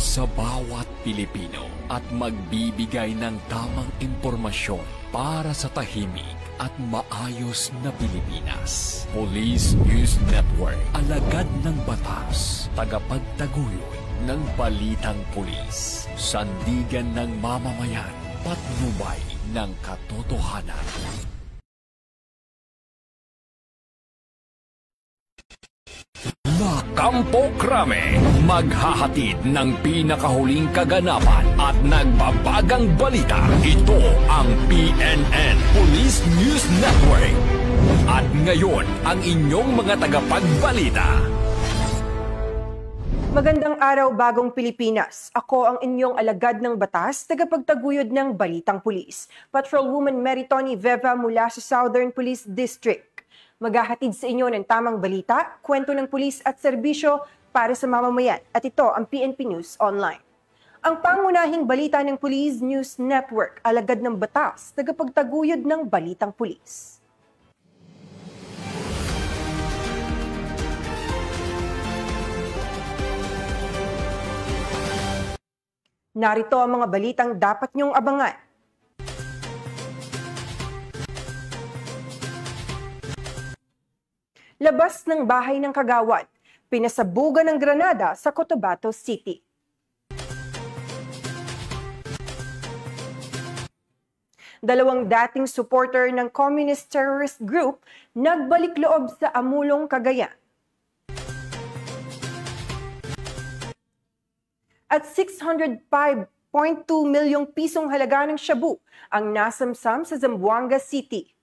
sa bawat Pilipino at magbibigay ng tamang impormasyon para sa tahimik at maayos na Pilipinas. Police News Network, alagad ng batas, tagapagtaguyod ng balitang pulis, sandigan ng mamamayan, patnubay ng katotohanan. Kampo Krame, maghahatid ng pinakahuling kaganapan at nagbabagang balita. Ito ang PNN Police News Network. At ngayon, ang inyong mga tagapagbalita. Magandang araw, bagong Pilipinas. Ako ang inyong alagad ng batas, tagapagtaguyod ng Balitang Pulis. Patrolwoman Meritoni Veva mula sa Southern Police District. Maghahatid sa inyo ng tamang balita, kwento ng pulis at serbisyo para sa mamamayan. At ito ang PNP News Online. Ang pangunahing balita ng Police News Network, alagad ng batas, tagapagtaguyod ng Balitang Pulis. Narito ang mga balitang dapat niyong abangan. Labas ng bahay ng kagawad, pinasabugan ng granada sa Cotabato City. Dalawang dating supporter ng communist terrorist group nagbalik loob sa Amulong, Cagayan. At 605.2 milyong pisong halaga ng shabu ang nasamsam sa Zamboanga City.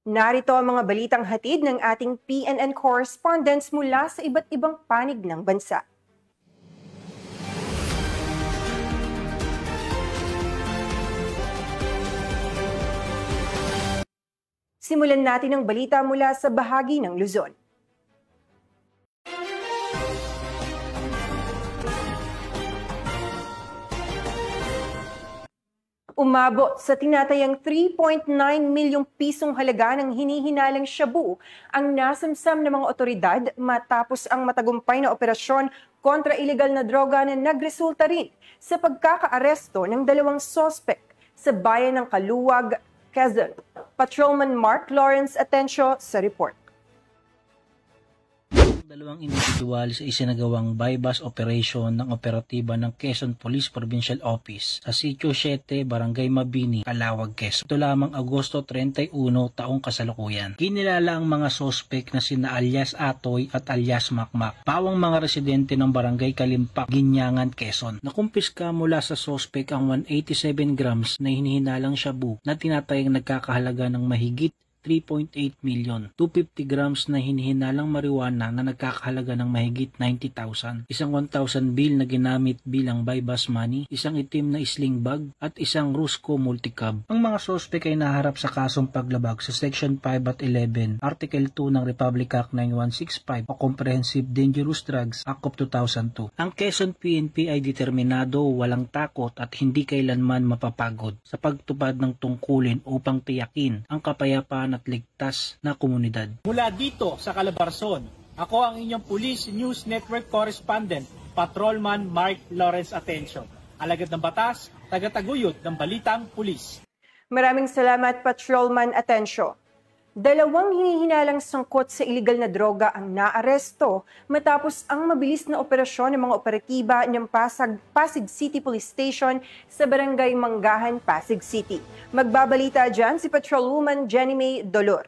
Narito ang mga balitang hatid ng ating PNN correspondents mula sa iba't ibang panig ng bansa. Simulan natin ang balita mula sa bahagi ng Luzon. Umabot sa tinatayang 3.9 milyong pisong halaga ng hinihinalang shabu ang nasamsam ng mga otoridad matapos ang matagumpay na operasyon kontra ilegal na droga na nagresulta rin sa pagkakaaresto ng dalawang sospek sa bayan ng Kaluwag, Quezon. Patrolman Mark Lawrence Atencio sa report. Dalawang individual sa isinagawang bypass operation ng operatiba ng Quezon Police Provincial Office sa Sitio 7, Barangay Mabini, Calawag, Quezon. Ito lamang Agosto 31 taong kasalukuyan. Kinilala ang mga sospek na sina alias Atoy at alias Makmak, pawang mga residente ng Barangay Kalimpak, Ginyangan, Quezon. Nakumpiska mula sa sospek ang 187 grams na hinihinalang shabu na tinatayang nagkakahalaga ng mahigit 3.8 million, 250 grams na hinihinalang marijuana na nagkakahalaga ng mahigit 90,000, isang 1,000 bill na ginamit bilang bypass money, isang itim na sling bag, at isang Rusco multicab. Ang mga sospek ay naharap sa kasong paglabag sa Section 5 at 11, Article 2 ng Republic Act 9165 o Comprehensive Dangerous Drugs Act of 2002. Ang Quezon PNP ay determinado, walang takot at hindi kailanman mapapagod sa pagtupad ng tungkulin upang tiyakin ang kapayapaan at ligtas na komunidad. Mula dito sa Calabarzon, ako ang inyong Police News Network correspondent, Patrolman Mark Lawrence Atencio. Alagad ng batas, tagataguyod ng Balitang Pulis. Maraming salamat, Patrolman Atencio. Dalawang hinihinalang sangkot sa iligal na droga ang naaresto matapos ang mabilis na operasyon ng mga operatiba ng Pasig City Police Station sa Barangay Manggahan, Pasig City. Magbabalita dyan si Patrolwoman Jenny May Dolor.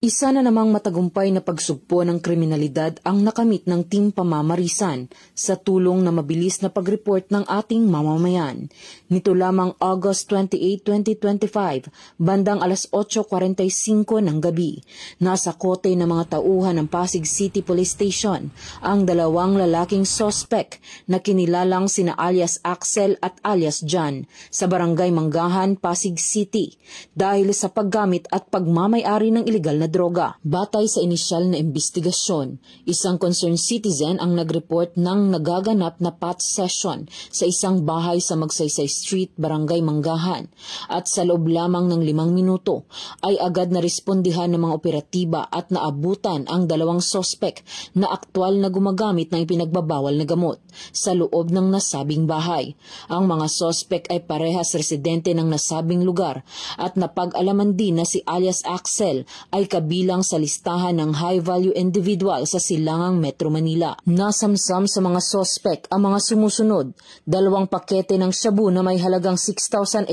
Isa na namang matagumpay na pagsugpo ng kriminalidad ang nakamit ng Team Pamamarisan sa tulong na mabilis na pag-report ng ating mamamayan. Nito lamang August 28, 2025, bandang alas 8:45 ng gabi, nasa kote ng mga tauhan ng Pasig City Police Station ang dalawang lalaking sospek na kinilalang sina alias Axel at alias John sa Barangay Manggahan, Pasig City dahil sa paggamit at pagmamay-ari ng iligal na droga. Batay sa inisyal na investigasyon, isang concerned citizen ang nag-report ng nagaganap na pot session sa isang bahay sa Magsaysay Street, Barangay Manggahan, at sa loob lamang ng 5 minuto ay agad na respondihan ng mga operatiba at naabutan ang 2 sospek na aktwal na gumagamit ng ipinagbabawal na gamot sa loob ng nasabing bahay. Ang mga sospek ay parehas residente ng nasabing lugar at napag-alaman din na si alias Axel ay kabilang sa listahan ng high-value individual sa Silangang Metro Manila. Nasamsam sa mga sospek ang mga sumusunod: 2 pakete ng shabu na may halagang 6,800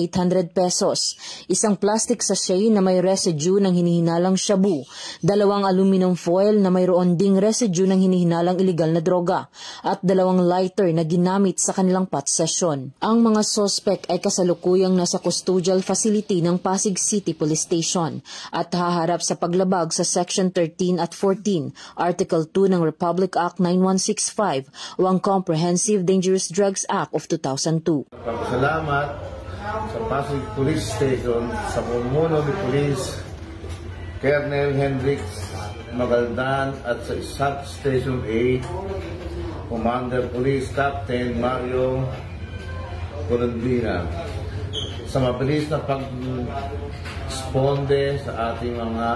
pesos, isang plastic sachet na may residue ng hinihinalang shabu, 2 aluminum foil na mayroon ding residue ng hinihinalang iligal na droga, at 2 lighter na ginamit sa kanilang pot session. Ang mga sospek ay kasalukuyang nasa custodial facility ng Pasig City Police Station at haharap sa paglabag sa Section 13 at 14, Article 2 ng Republic Act 9165 o ang Comprehensive Dangerous Drugs Act of 2002. Salamat sa Pasig Police Station sa pamumuno ni Police Colonel Hendrix Magaldan at sa Substation A Commander Police Captain Mario Colondina sa mabilis na pag-responde sa ating mga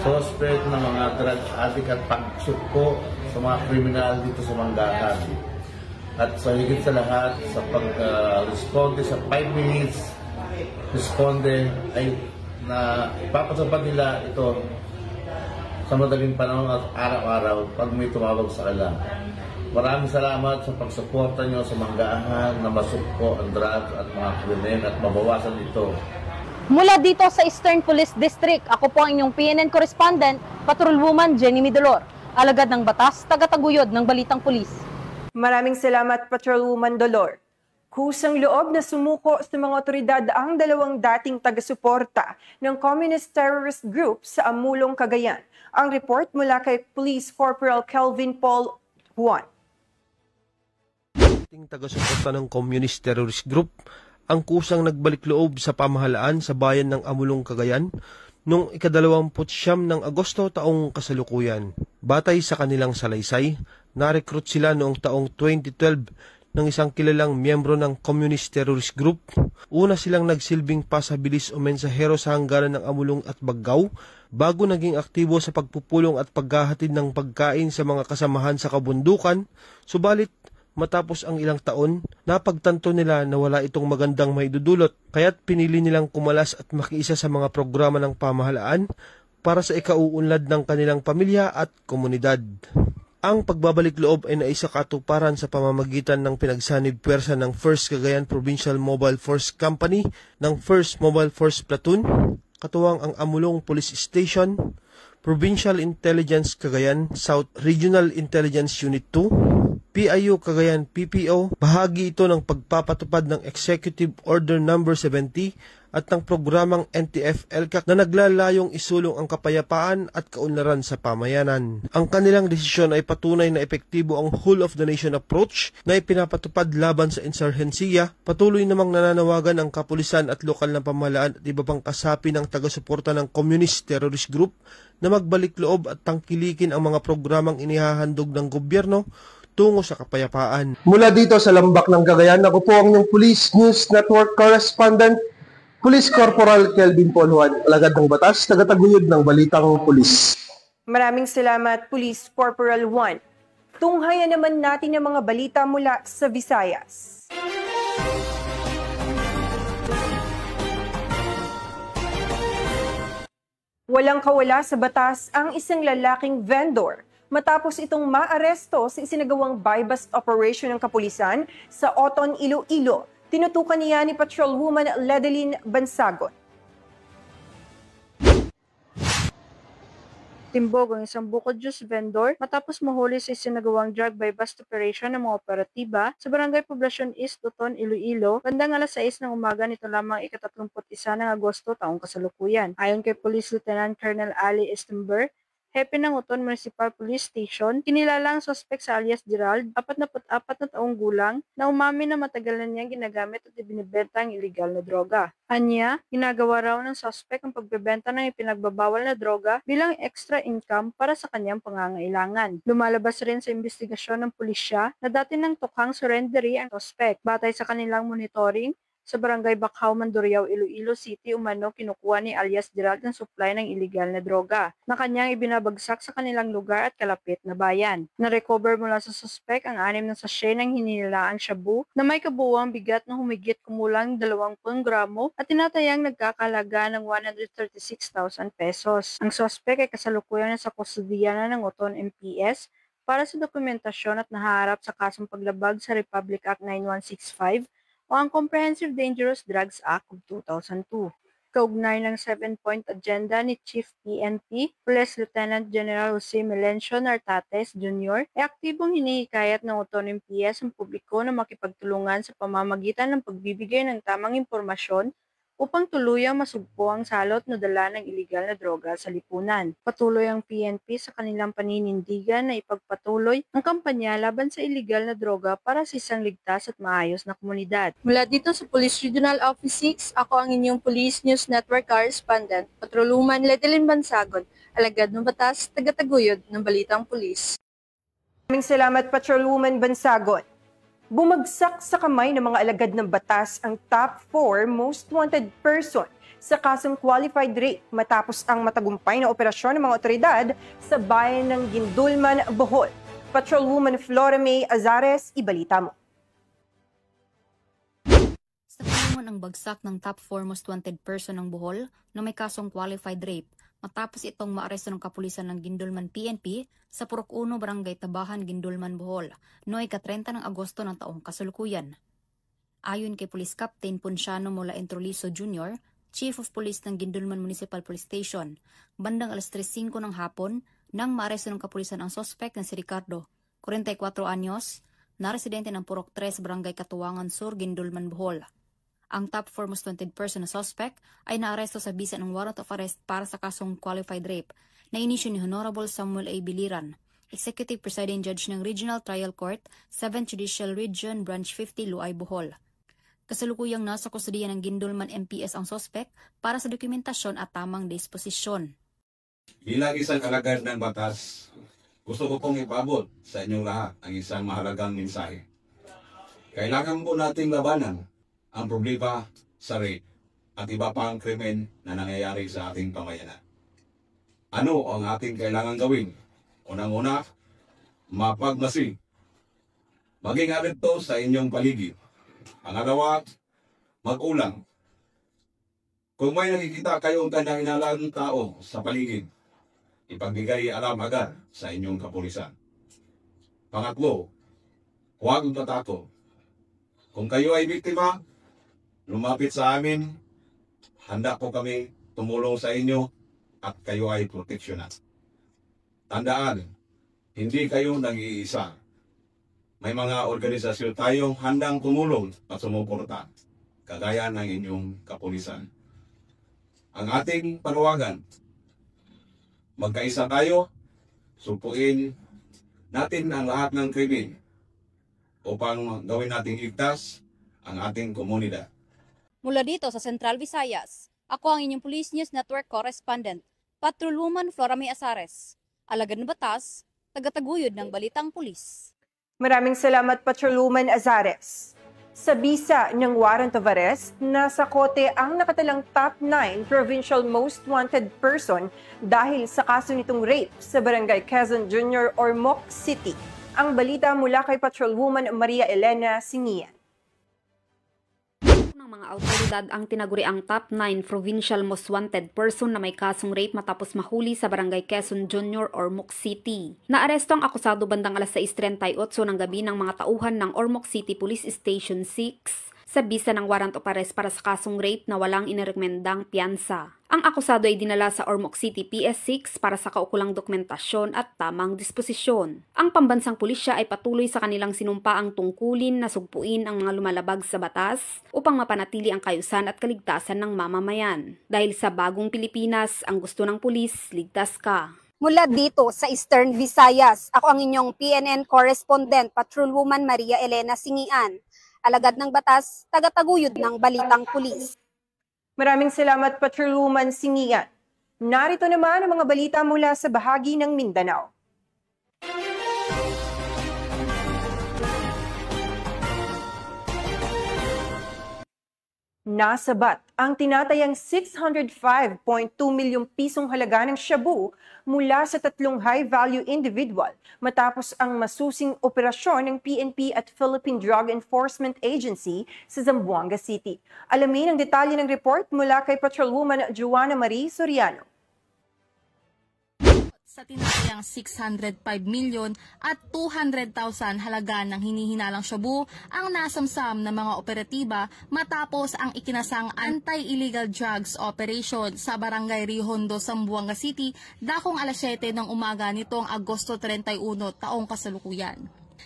suspect na mga drug addict at pagsukpo sa mga kriminal dito sa Manggahan. At sa higit sa lahat, sa pag-responde sa 5 minutes, responde ay na ipapasapad nila ito sa madaling panahon at araw-araw pag may tumawag sa kanila. Maraming salamat sa pagsuporta nyo sa Manggahan na masukpo ang drugs at mga krimen at mabawasan ito. Mula dito sa Eastern Police District, ako po ang inyong PNN correspondent, Patrolwoman Jenny Midolor, alagad ng batas, tagataguyod ng Balitang Pulis. Maraming salamat, Patrolwoman Dolor. Kusang loob na sumuko sa mga otoridad ang 2 dating taga-suporta ng Communist Terrorist Group sa Amulong, Cagayan. Ang report mula kay Police Corporal Kelvin Paul Juan. Taga-suporta ng Communist Terrorist Group ang kusang nagbalik loob sa pamahalaan sa bayan ng Amulong, Cagayan noong 29 ng Agosto taong kasalukuyan. Batay sa kanilang salaysay, na-recruit sila noong taong 2012 ng isang kilalang miyembro ng Communist Terrorist Group. Una silang nagsilbing pasabilis o mensahero sa hangganan ng Amulong at Baggao bago naging aktibo sa pagpupulong at paghahatid ng pagkain sa mga kasamahan sa kabundukan. Subalit, matapos ang ilang taon, napagtanto nila na wala itong magandang maidudulot, kaya't pinili nilang kumalas at makiisa sa mga programa ng pamahalaan para sa ikauunlad ng kanilang pamilya at komunidad. Ang pagbabalik loob ay naisakatuparan sa pamamagitan ng pinagsanib puwersa ng 1st Cagayan Provincial Mobile Force Company ng 1st Mobile Force Platoon, katuwang ang Amulong Police Station, Provincial Intelligence Cagayan South Regional Intelligence Unit 2, PIU Cagayan PPO. Bahagi ito ng pagpapatupad ng Executive Order No. 70 at ng programang NTF-ELCAC na naglalayong isulong ang kapayapaan at kaunlaran sa pamayanan. Ang kanilang desisyon ay patunay na epektibo ang whole-of-the-nation approach na ipinapatupad laban sa insurhensiya. Patuloy namang nananawagan ang kapulisan at lokal na pamahalaan at iba pang kasapi ng taga-suporta ng Communist Terrorist Group na magbalik loob at tangkilikin ang mga programang inihahandog ng gobyerno tungo sa kapayapaan. Mula dito sa Lambak ng Cagayan, ako po ang inyong Police News Network Correspondent, Police Corporal Kelvin Paul Juan, alagad ng batas, tagataguyod ng Balitang Pulis. Maraming salamat, Police Corporal Juan. Tunghayan naman natin ang mga balita mula sa Visayas. Walang kawala sa batas ang isang lalaking vendor matapos itong maaresto sa isinagawang buy-bust operation ng kapulisan sa Oton, Iloilo. Tinutukan niya ni Patrolwoman Ledeline Bansagon. Timbog ang isang bukod juice vendor matapos mahuli sa isinagawang drug buy-bust operation ng mga operatiba sa Barangay Poblacion East, Oton, Iloilo, bandang alas 6 ng umaga nito lamang ika-31 ng Agosto taong kasalukuyan. Ayon kay Police Lieutenant Colonel Ali Estember, hepe ng Uton Municipal Police Station, kinilala ang suspect sa alias Gerald, 44 na taong gulang, na umamin na matagal na niyang ginagamit at ibinibenta ang iligal na droga. Anya, ginagawa raw ng suspect ang pagbebenta ng ipinagbabawal na droga bilang extra income para sa kanyang pangangailangan. Lumalabas rin sa investigasyon ng pulisya na dati nang tukhang surrendery ang suspect. Batay sa kanilang monitoring, sa Barangay Bacau, Mandurriao, Iloilo City, umano kinukuha ni alias Gerald ang supply ng iligal na droga na kanyang ibinabagsak sa kanilang lugar at kalapit na bayan. Na-recover mula sa suspect ang 6 na sachet ng hinilaang shabu na may kabuuang bigat na humigit kumulang 20 gramo at tinatayang nagkakalaga ng 136,000 pesos. Ang suspect ay kasalukuyan na sa kustudiya na ng Uton MPS para sa dokumentasyon at nahaharap sa kasong paglabag sa Republic Act 9165 o ang Comprehensive Dangerous Drugs Act of 2002. Kaugnay ng 7-point agenda ni Chief PNP, Police Lieutenant General Jose Melencio Nartates Jr., ay aktibong hinihikayat ng Uton MPS ang publiko na makipagtulungan sa pamamagitan ng pagbibigay ng tamang impormasyon upang tuluyang masugpo ang salot na dala ng iligal na droga sa lipunan. Patuloy ang PNP sa kanilang paninindigan na ipagpatuloy ang kampanya laban sa iligal na droga para sa isang ligtas at maayos na komunidad. Mula dito sa Police Regional Office 6, ako ang inyong Police News Network Correspondent, Patrolwoman Ledelyn Bansagon, alagad ng batas, tagataguyod ng Balitang Pulis. Maraming salamat, Patrolwoman Bansagon. Bumagsak sa kamay ng mga alagad ng batas ang top 4 most wanted person sa kasong qualified rape matapos ang matagumpay na operasyon ng mga otoridad sa bayan ng Gindulman, Bohol. Patrolwoman Flora May Azares, ibalita mo. Sa panahon ang bagsak ng top 4 most wanted person ng Bohol na may kasong qualified rape matapos itong maaresto ng kapulisan ng Gindulman PNP sa Purok 1 Barangay Tabahan, Gindulman, Bohol noong ika-30 ng Agosto ng taong kasalukuyan. Ayon kay Police Captain Ponciano Mola Entrolizo Jr., Chief of Police ng Gindulman Municipal Police Station, bandang alas 3:05 ng hapon nang maaresto ng kapulisan ang suspect na si Ricardo, 44 anyos, na residente ng Purok 3 Barangay Katuwangan Sur, Gindulman, Bohol. Ang top 4 most wanted person na suspect ay naaresto sa bisa ng warrant of arrest para sa kasong qualified rape na inisyu ni Honorable Samuel A. Biliran, Executive Presiding Judge ng Regional Trial Court, 7th Judicial Region, Branch 50, Luay, Bohol. Kasalukuyang nasa kustudiya ng Gindulman MPS ang suspect para sa dokumentasyon at tamang disposisyon. Bilang isang alagad ng batas, gusto ko pong ipabot sa inyong lahat ang isang mahalagang mensahe. Kailangan po nating labanan ang problema sa rape at iba pang krimen na nangyayari sa ating pamayanan. Ano ang ating kailangan gawin? Unang-una, mapagmasid. Maging alert sa inyong paligid. Pangalawa, mag-ulang. Kung may nakikita kayong kanahinalang tao sa paligid, ipagbigay alam agad sa inyong kapulisan. Pangatlo, huwag matakot. Kung kayo ay biktima, lumapit sa amin, handa po kami tumulong sa inyo at kayo ay proteksyonan. Tandaan, hindi kayo nag-iisa. May mga organisasyon tayong handang tumulong at sumuporta, kagaya ng inyong kapulisan. Ang ating panawagan, magkaisa tayo, supuin natin ang lahat ng krimen upang gawin nating ligtas ang ating komunidad. Mula dito sa Central Visayas, ako ang inyong Police News Network Correspondent, Patrolwoman Flora May Azares, alagad ng batas, tagataguyod ng Balitang Pulis. Maraming salamat, Patrolwoman Azares. Sa bisa ng warrant of arrest, nasa kote ang nakatalang top 9 provincial most wanted person dahil sa kaso nitong rape sa Barangay Quezon Jr. Ormoc City. Ang balita mula kay Patrolwoman Maria Elena Singian. Ng mga autoridad ang tinaguriang top 9 provincial most wanted person na may kasong rape matapos mahuli sa Barangay Quezon Jr. Ormoc City. Naaresto ang akusado bandang alas 6:38 ng gabi ng mga tauhan ng Ormoc City Police Station 6 sa bisa ng warrant of arrest para sa kasong rape na walang inirekomendang piyansa. Ang akusado ay dinala sa Ormoc City PS6 para sa kaukulang dokumentasyon at tamang disposisyon. Ang pambansang pulisya ay patuloy sa kanilang sinumpaang tungkulin na sugpuin ang mga lumalabag sa batas upang mapanatili ang kayusan at kaligtasan ng mamamayan. Dahil sa bagong Pilipinas, ang gusto ng pulis, ligtas ka. Mula dito sa Eastern Visayas, ako ang inyong PNN correspondent, Patrolwoman Maria Elena Singian. Alagad ng batas, tagataguyod ng balitang pulis. Maraming salamat, Patrolwoman Singian. Narito naman ang mga balita mula sa bahagi ng Mindanao. Nasabat ang tinatayang 605.2 milyong pisong halaga ng shabu mula sa 3 high-value individual matapos ang masusing operasyon ng PNP at Philippine Drug Enforcement Agency sa Zamboanga City. Alamin ang detalye ng report mula kay Patrolwoman Joanna Marie Soriano. Sa tinatayang 605 milyon at 200,000 halaga ng hinihinalang shabu ang nasamsam ng mga operatiba matapos ang ikinasang anti-illegal drugs operation sa Barangay Rihondo, Zamboanga City dakong alas 7 ng umaga nitong Agosto 31 taong kasalukuyan.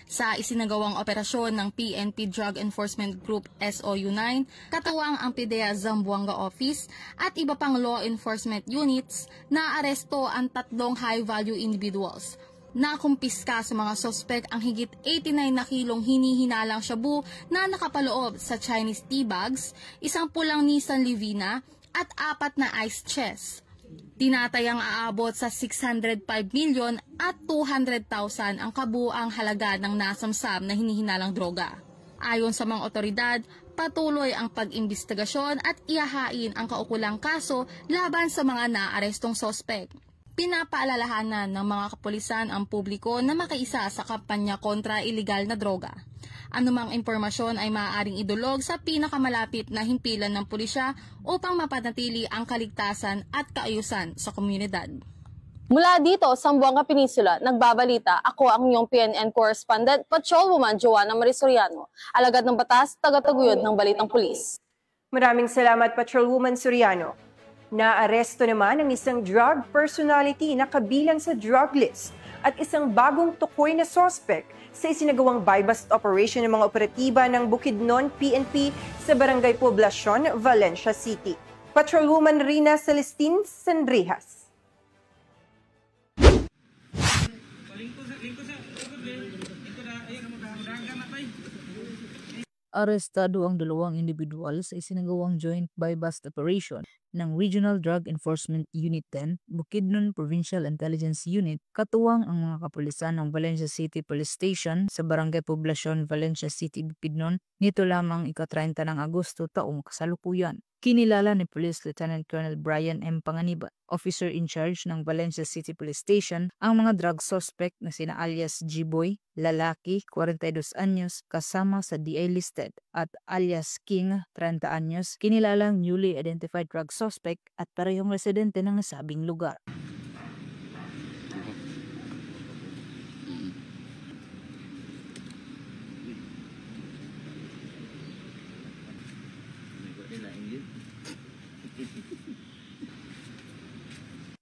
Sa isinagawang operasyon ng PNP Drug Enforcement Group SOU-9, katuwang ang PIDEA Zamboanga Office at iba pang law enforcement units, naaresto ang 3 high-value individuals. Nakumpiska sa mga sospek ang higit 89 na kilong hinihinalang shabu na nakapaloob sa Chinese tea bags, 1 pulang Nissan Livina at 4 na ice chest. Tinatayang aabot sa 605 milyon at 200,000 ang kabuang halaga ng nasamsam na hinihinalang droga. Ayon sa mga otoridad, patuloy ang pag-imbestigasyon at ihahain ang kaukulang kaso laban sa mga naarestong sospek. Pinapaalalahanan ng mga kapulisan ang publiko na makiisa sa kampanya kontra iligal na droga. Anumang impormasyon ay maaaring idulog sa pinakamalapit na himpilan ng pulisya upang mapanatili ang kaligtasan at kaayusan sa komunidad. Mula dito, Zamboanga Peninsula, nagbabalita, ako ang inyong PNN correspondent, Patrolwoman Joanna Marie Soriano, alagad ng batas, tagataguyod ng balitang pulis. Maraming salamat, Patrolwoman Soriano. Naaresto naman ang isang drug personality na kabilang sa drug list at isang bagong tukoy na suspect sa isinagawang buy-bust operation ng mga operatiba ng Bukidnon PNP sa Barangay Poblacion, Valencia City. Patrolwoman Rina Celestine Sandrijas. Arestado ang 2 individual sa isinagawang joint buy-bust operation ng Regional Drug Enforcement Unit 10, Bukidnon Provincial Intelligence Unit, katuwang ang mga kapulisan ng Valencia City Police Station sa Barangay Poblacion, Valencia City, Bukidnon, nito lamang ika-30 ng Agosto taong kasalukuyan. Kinilala ni Police Lieutenant Colonel Brian M. Panganiban, officer in charge ng Valencia City Police Station, ang mga drug suspect na sina alias G-Boy, lalaki, 42 anyos, kasama sa DA listed, at alias King, 30 anyos, kinilalang newly identified drug suspect at parehong residente ng nasabing lugar.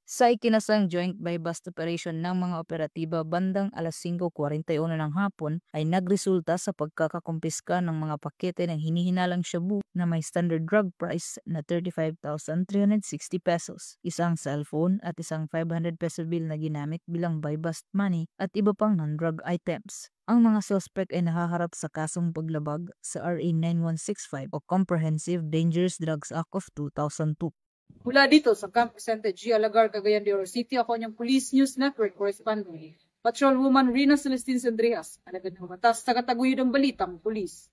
Sa ikinasang joint buy-bust operation ng mga operatiba bandang alas 5:41 ng hapon ay nagresulta sa pagkakakumpiska ng mga pakete ng hinihinalang shabu na may standard drug price na 35,360 pesos, isang cellphone at isang 500 peso bill na ginamit bilang buy-bust money at iba pang non-drug items. Ang mga suspect ay nakaharap sa kasong paglabag sa RA 9165 o Comprehensive Dangerous Drugs Act of 2002. Mula dito sa Camp Vicente G. Alagar, Cagayan de Oro City, ako niyang Police News Network correspondent, Patrolwoman Rina Celestine Sandrijas, alagad ng batas, tagataguyod ng balitang pulis.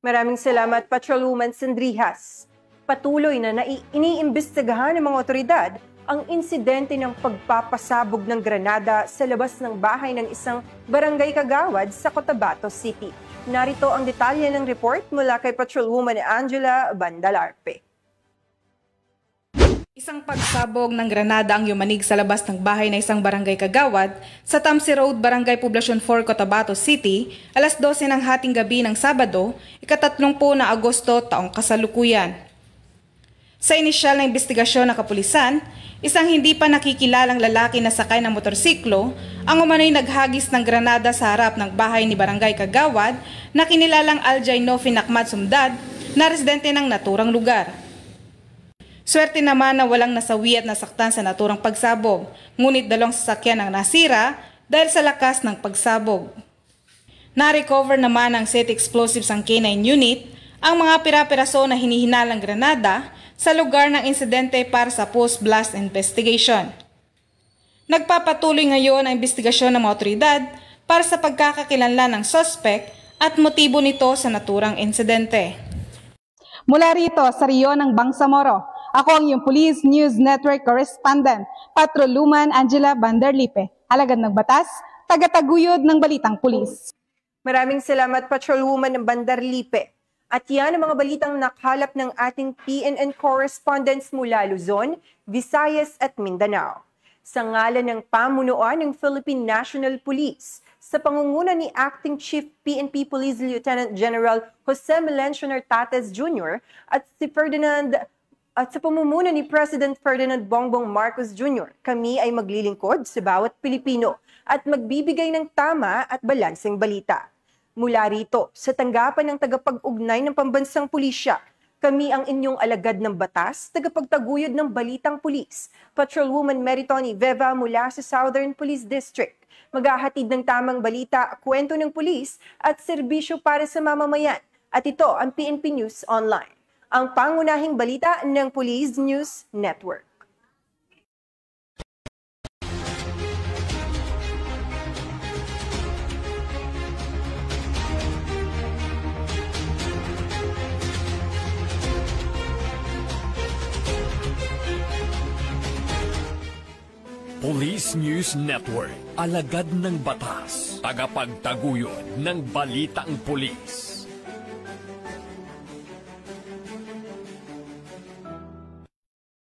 Maraming salamat, Patrolwoman Sandrijas. Patuloy na iniimbestigahan ng mga otoridad ang insidente ng pagpapasabog ng granada sa labas ng bahay ng isang barangay kagawad sa Cotabato City. Narito ang detalye ng report mula kay Patrolwoman Angela Bandalarpe. Isang pagsabog ng granada ang yumanig sa labas ng bahay na isang barangay kagawad sa Tamsi Road, Barangay Poblacion 4, Cotabato City, alas 12 ng hating gabi ng Sabado, ika-30 na Agosto taong kasalukuyan. Sa inisyal na investigasyon ng kapulisan, isang hindi pa nakikilalang lalaki na sakay ng motorsiklo ang umano'y naghagis ng granada sa harap ng bahay ni Barangay Kagawad na kinilalang Aljay Nofin Ahmad Sumdad na residente ng naturang lugar. Swerte naman na walang nasawi at nasaktan sa naturang pagsabog, ngunit 2 sasakyan ang nasira dahil sa lakas ng pagsabog. Na-recover naman ng City Explosives ang K9 unit ang mga pira-piraso na hinihinalang granada sa lugar ng insidente para sa post-blast investigation. Nagpapatuloy ngayon ang investigasyon ng mga otoridad para sa pagkakakilanlan ng suspect at motibo nito sa naturang insidente. Mula rito sa Rio ng Bangsamoro, ako ang iyong Police News Network Correspondent, Patrolwoman Angela Vanderlipe. Alagad ng batas, tagataguyod ng balitang pulis. Maraming salamat, Patrolwoman Vanderlipe. At yan ang mga balitang nakalap ng ating PNN correspondents mula Luzon, Visayas at Mindanao. Sa ngalan ng pamunuan ng Philippine National Police, sa pangunguna ni Acting Chief PNP Police Lieutenant General Jose Melencio Nartates Jr. at sa pamumuno ni President Ferdinand Bongbong Marcos Jr., kami ay maglilingkod sa bawat Pilipino at magbibigay ng tama at balanseng balita. Mula rito, sa tanggapan ng tagapag-ugnay ng pambansang pulisya, kami ang inyong alagad ng batas, tagapagtaguyod ng balitang pulis, Patrolwoman Meritoni Veva mula sa Southern Police District. Maghahatid ng tamang balita, kwento ng pulis at serbisyo para sa mamamayan. At ito ang PNP News Online, ang pangunahing balita ng Police News Network. Police News Network, alagad ng batas, tagapagtaguyod ng balitang pulis.